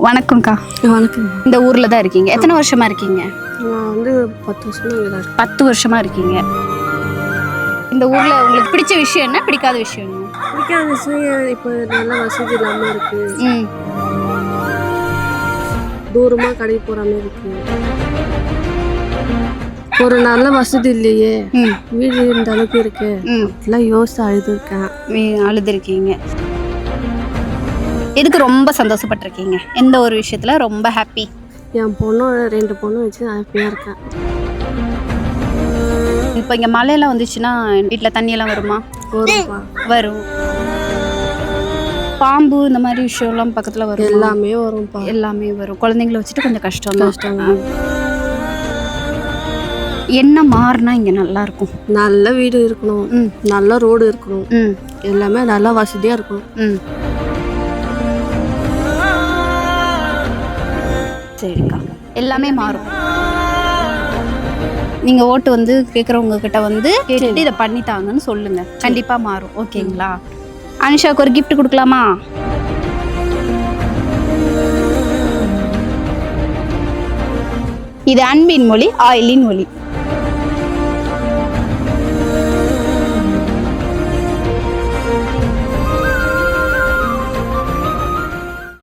வணக்கம்க்கா. வணக்கம். இந்த ஊர்ல தான் இருக்கீங்க? எத்தனை வருஷமா இருக்கீங்க? நான் வந்து 10 வருஷமா இங்கே தான் இருக்கேன். 10 வருஷமா இருக்கீங்க. இந்த ஊர்ல உங்களுக்கு பிடிச்ச விஷயம் என்ன, பிடிக்காத விஷயம் என்ன? பிடிக்காத விஷயம் இப்போ நல்ல வசதி இல்லாமல் இருக்கு. தூரமாக கடைக்கு போகிற மாதிரி இருக்கு. ஒரு நல்ல வசதி இல்லையே, வீடு இந்த அளவுக்கு இருக்கு, எல்லாம் யோசிச்சு அழுதுருக்கேன். அழுதுருக்கீங்க. எதுக்கு ரொம்ப சந்தோஷப்பட்டிருக்கீங்க? எந்த ஒரு விஷயத்துல ரொம்ப ஹாப்பி? என் பொண்ணும் 2 பொண்ணும் வச்சு ஹாப்பியாக இருக்கேன். இப்போ இங்கே மழையெல்லாம் வந்துச்சுன்னா வீட்டில் தண்ணியெல்லாம் வருமா? வரும். பாம்பு இந்த மாதிரி விஷயம்லாம் பக்கத்தில் வரும்? எல்லாமே வரும். எல்லாமே வரும். குழந்தைங்கள வச்சுட்டு கொஞ்சம் கஷ்டம். என்ன மாறினா இங்கே நல்லா இருக்கும்? நல்ல வீடு இருக்கணும், நல்ல ரோடு இருக்கணும், எல்லாமே நல்லா வசதியாக இருக்கணும். சரிக்கா, எல்லாமே மாறும். நீங்கள் ஓட்டு வந்து கேட்குறவங்க கிட்ட வந்து கேட்டுட்டு இதை பண்ணித்தாங்கன்னு சொல்லுங்க, கண்டிப்பாக மாறும். ஓகேங்களா? அனிஷாவுக்கு ஒரு கிஃப்ட் கொடுக்கலாமா? இது அன்பின் மொழி, ஆயிலின் மொழி.